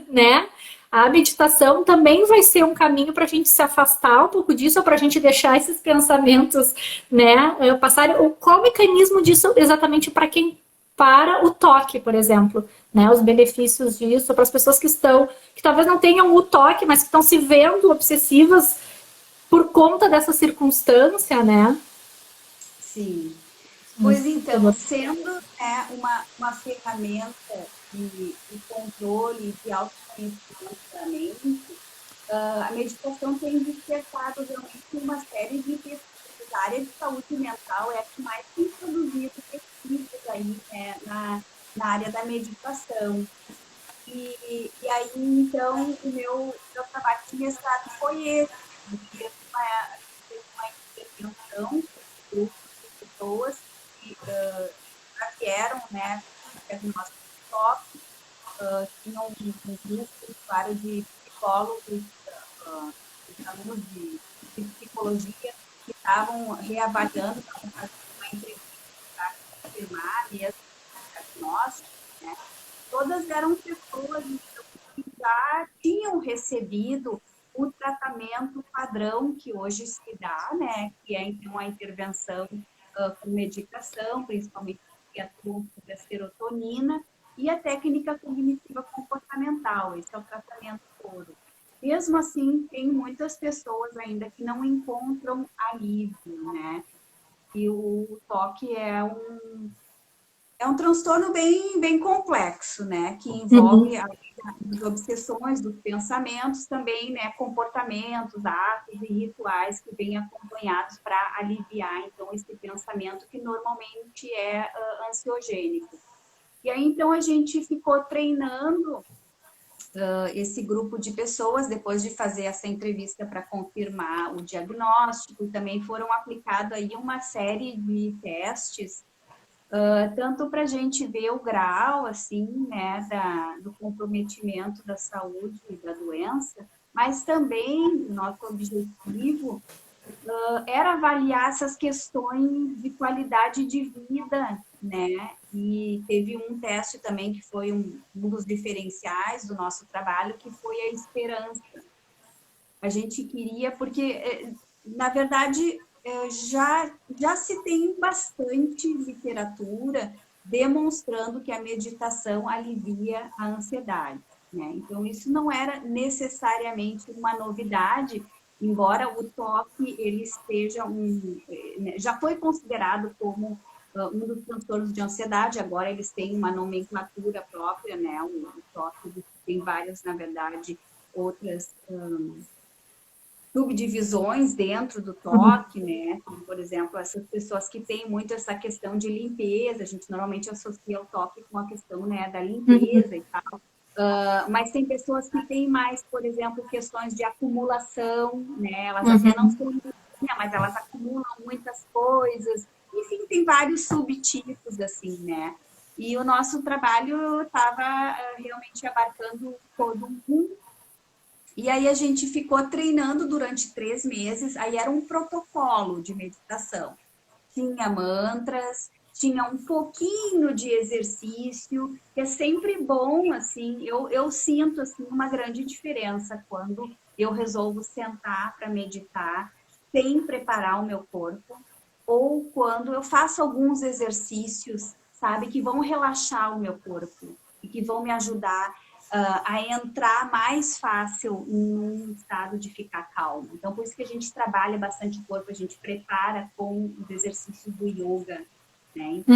né? A meditação também vai ser um caminho para a gente se afastar um pouco disso, ou para a gente deixar esses pensamentos, né, passarem. Qual o mecanismo disso exatamente para o toque, por exemplo, né? Os benefícios disso para as pessoas que talvez não tenham o toque, mas que estão se vendo obsessivas por conta dessa circunstância, né? Sim. Pois então, sendo uma ferramenta de controle, de autoconhecimento da mente, a meditação tem despertado realmente uma série de pesquisas. A área de saúde mental é a que mais tem produzido pesquisas aí, né, na área da meditação. E aí, então, o meu trabalho de mestrado foi esse. Uma intervenção de grupos de pessoas que vieram, né, no nosso toque, tinham um grupo, claro, de psicólogos, alunos de psicologia, que estavam reavaliando, estavam fazendo uma entrevista para confirmar mesmo o diagnóstico, né? Todas eram pessoas que já tinham recebido o tratamento padrão que hoje se dá, né? Que é então a intervenção com medicação, principalmente que atuam sobre a serotonina, e a técnica cognitiva comportamental, esse é o tratamento todo. Mesmo assim, tem muitas pessoas ainda que não encontram alívio, né? E o toque é É um transtorno bem complexo, né? Que envolve as obsessões, dos pensamentos, também, né? Comportamentos, atos e rituais que vêm acompanhados para aliviar, então, esse pensamento que normalmente é ansiogênico. E aí, então, a gente ficou treinando esse grupo de pessoas, depois de fazer essa entrevista para confirmar o diagnóstico, e também foram aplicados aí uma série de testes, tanto para a gente ver o grau, assim, né, do comprometimento da saúde e da doença, mas também nosso objetivo era avaliar essas questões de qualidade de vida, né? E teve um teste também que foi um dos diferenciais do nosso trabalho, que foi a esperança. A gente queria, porque, na verdade, já se tem bastante literatura demonstrando que a meditação alivia a ansiedade, né? Então, isso não era necessariamente uma novidade, embora o toque ele esteja já foi considerado como um dos transtornos de ansiedade. Agora eles têm uma nomenclatura própria, né? O toque tem várias, na verdade, outras subdivisões dentro do toque, né? Por exemplo, essas pessoas que têm muito essa questão de limpeza, a gente normalmente associa o toque com a questão, né, da limpeza e tal. Mas tem pessoas que têm mais, por exemplo, questões de acumulação, né? Elas até não são, mas elas acumulam muitas coisas. Enfim, tem vários subtipos, assim, né? E o nosso trabalho estava realmente abarcando todo um mundo. E aí a gente ficou treinando durante 3 meses, aí era um protocolo de meditação. Tinha mantras, tinha um pouquinho de exercício, que é sempre bom, assim, eu sinto, assim, uma grande diferença quando eu resolvo sentar para meditar, sem preparar o meu corpo, ou quando eu faço alguns exercícios, sabe, que vão relaxar o meu corpo e que vão me ajudar a entrar mais fácil num estado de ficar calmo. Então, por isso que a gente trabalha bastante o corpo, a gente prepara com os exercícios do yoga, né? Então,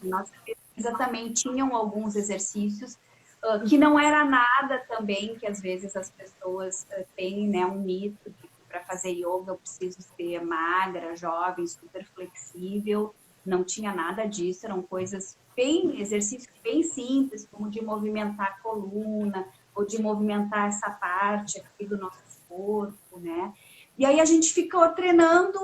nossa pesquisa também tinham alguns exercícios que não era nada também que às vezes as pessoas têm, né, um mito de que para fazer yoga eu preciso ser magra, jovem, super flexível. Não tinha nada disso, eram coisas exercícios bem simples, como de movimentar a coluna, ou de movimentar essa parte aqui do nosso corpo, né? E aí a gente ficou treinando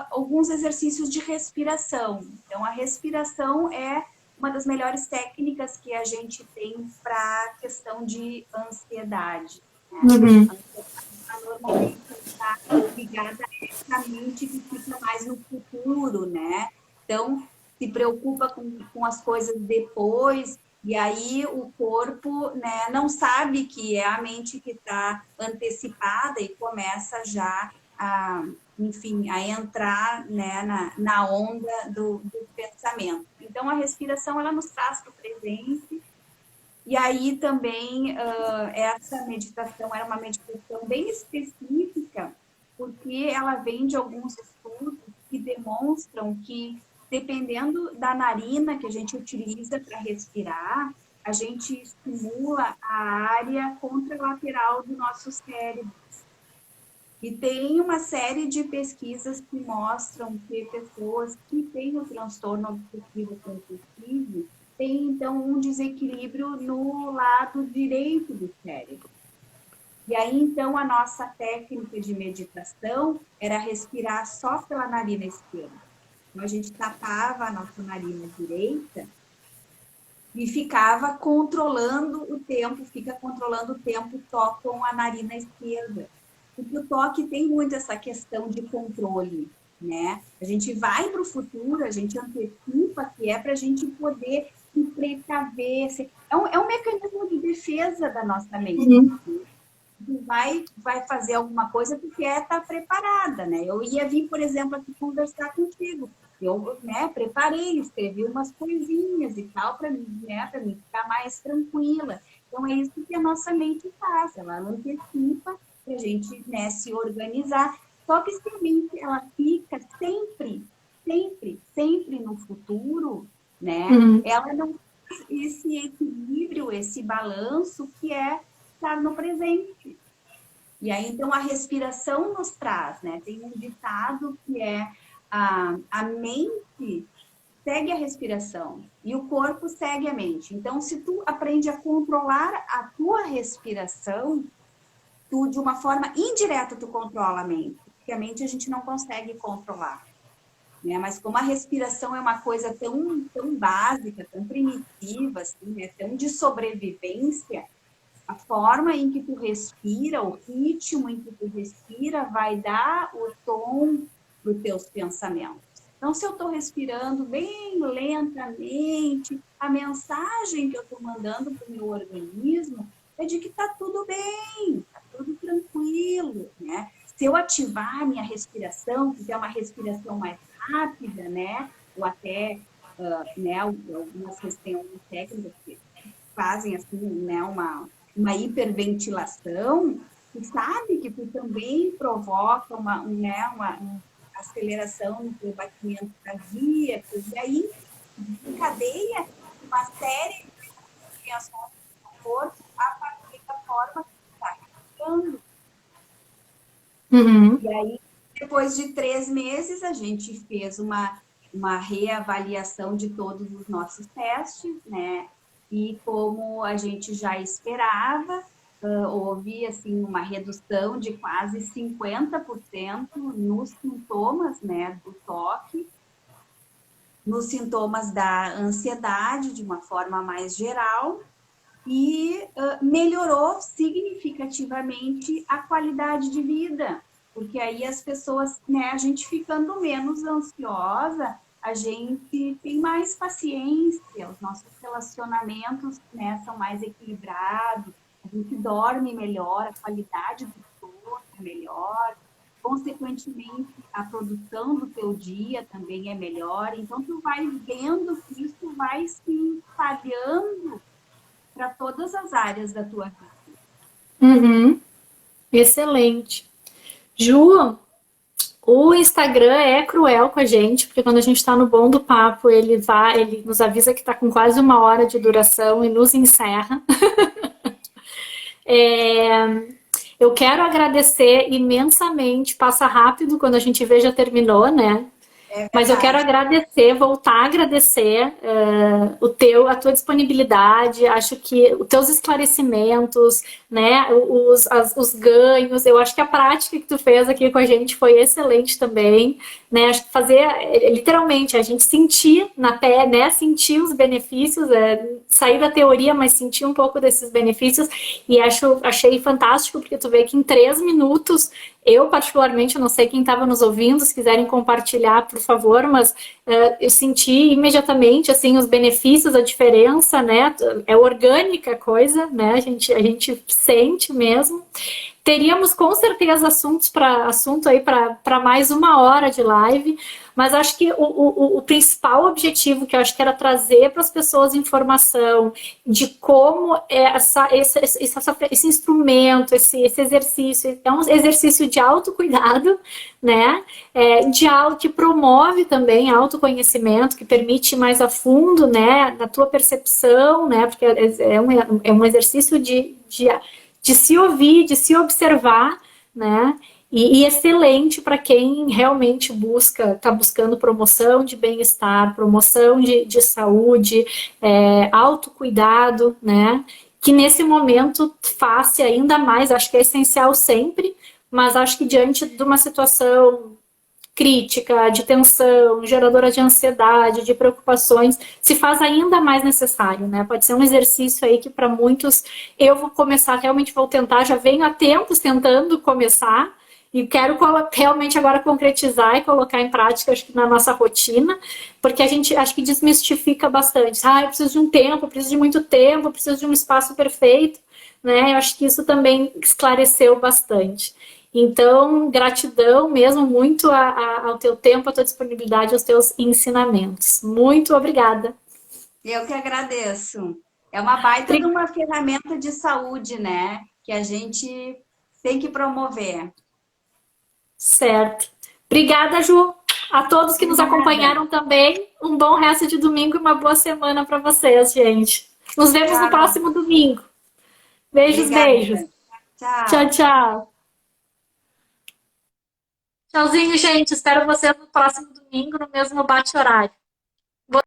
alguns exercícios de respiração. Então, a respiração é uma das melhores técnicas que a gente tem para a questão de ansiedade, né? A ansiedade normalmente está ligada a essa mente que fica mais no futuro, né? Então, se preocupa com as coisas depois, e aí o corpo, né, não sabe que é a mente que está antecipada e começa já a, enfim, a entrar, né, na onda do pensamento. Então, a respiração, ela nos traz para o presente. E aí também essa meditação era uma meditação bem específica, porque ela vem de alguns estudos que demonstram que, dependendo da narina que a gente utiliza para respirar, a gente estimula a área contralateral do nosso cérebro. E tem uma série de pesquisas que mostram que pessoas que têm o transtorno obsessivo compulsivo têm, então, um desequilíbrio no lado direito do cérebro. E aí, então, a nossa técnica de meditação era respirar só pela narina esquerda. Então, a gente tapava a nossa narina direita e ficava controlando o tempo, fica controlando o tempo só com a narina esquerda. Porque o toque tem muito essa questão de controle, né? A gente vai para o futuro, a gente antecipa que é para a gente poder se precaver. É um mecanismo de defesa da nossa mente. Vai fazer alguma coisa porque está preparada, né? Eu ia vir, por exemplo, aqui conversar contigo. Eu, né, preparei, escrevi umas coisinhas e tal para mim, né, para mim ficar mais tranquila. Então é isso que a nossa mente faz, ela antecipa para a gente, né, se organizar. Só que se a mente ela fica sempre no futuro, né? Uhum. Ela não faz esse equilíbrio, esse balanço que é estar no presente. E aí, então, a respiração nos traz, né? Tem um ditado que é a mente segue a respiração e o corpo segue a mente. Então, se tu aprende a controlar a tua respiração, tu, de uma forma indireta, tu controla a mente. Porque a mente a gente não consegue controlar. Né? Mas como a respiração é uma coisa tão básica, tão primitiva, assim, né? Tão de sobrevivência, a forma em que tu respira, o ritmo em que tu respira, vai dar o tom para os teus pensamentos. Então, se eu estou respirando bem lentamente, a mensagem que eu estou mandando para o meu organismo é de que está tudo bem, está tudo tranquilo, né? Se eu ativar a minha respiração, fizer uma respiração mais rápida, né? Ou até, né, algumas técnicas que fazem assim, né, uma hiperventilação, tu sabe que tu também provoca uma aceleração no teu batimento cardíaco, e aí encadeia uma série de reações do corpo a partir da forma que tu está respirando. Uhum. E aí, depois de 3 meses, a gente fez uma reavaliação de todos os nossos testes, né? E como a gente já esperava, houve assim uma redução de quase 50% nos sintomas, né, do toque, nos sintomas da ansiedade de uma forma mais geral e melhorou significativamente a qualidade de vida, porque aí as pessoas, né, a gente ficando menos ansiosa, a gente tem mais paciência, os nossos relacionamentos, né, são mais equilibrados, a gente dorme melhor, a qualidade do sono é melhor, consequentemente a produção do teu dia também é melhor, então tu vai vendo que isso vai se espalhando para todas as áreas da tua vida. Uhum. Excelente. Ju, o Instagram é cruel com a gente, porque quando a gente está no bom do papo, ele nos avisa que está com quase 1 hora de duração e nos encerra. É, eu quero agradecer imensamente, passa rápido quando a gente vê já terminou, né? É Mas eu quero verdade. agradecer, voltar a agradecer a tua disponibilidade, acho que os teus esclarecimentos, né, os ganhos, eu acho que a prática que tu fez aqui com a gente foi excelente também, né, acho que fazer, literalmente, a gente sentir na pele, né, sentir os benefícios, sair da teoria, mas sentir um pouco desses benefícios, e achei fantástico, porque tu vê que em 3 minutos eu, particularmente, não sei quem estava nos ouvindo, se quiserem compartilhar, por favor, mas eu senti imediatamente, assim, os benefícios, a diferença, né? É orgânica a coisa, né? A gente sente mesmo. Teríamos com certeza assunto aí para mais 1 hora de live, mas acho que o principal objetivo que eu acho que era trazer para as pessoas informação de como esse instrumento, esse exercício, é um exercício de autocuidado, né? Que promove também autoconhecimento, que permite ir mais a fundo, né? Na tua percepção, né? Porque é um exercício de se ouvir, de se observar, né? E excelente para quem realmente está buscando promoção de bem-estar, promoção de saúde, autocuidado, né? Que nesse momento faça ainda mais, acho que é essencial sempre, mas acho que diante de uma situação crítica, de tensão, geradora de ansiedade, de preocupações, se faz ainda mais necessário, né? Pode ser um exercício aí que para muitos eu vou começar, realmente vou tentar, já venho há tempos tentando começar e quero realmente agora concretizar e colocar em prática, acho que na nossa rotina, porque a gente acho que desmistifica bastante. Eu preciso de um tempo, eu preciso de muito tempo, eu preciso de um espaço perfeito, né? Eu acho que isso também esclareceu bastante. Então, gratidão mesmo muito ao teu tempo, à tua disponibilidade, aos teus ensinamentos. Muito obrigada. Eu que agradeço. É uma baita de uma ferramenta de saúde, né? Que a gente tem que promover. Certo. Obrigada, Ju. A todos que nos acompanharam também, um bom resto de domingo e uma boa semana para vocês, gente. Nos vemos no Tchau. próximo domingo. Beijos, Obrigada. beijos. Tchau, Tchau. tchau. Tchauzinho, gente. Espero vocês no próximo domingo, no mesmo bate-horário.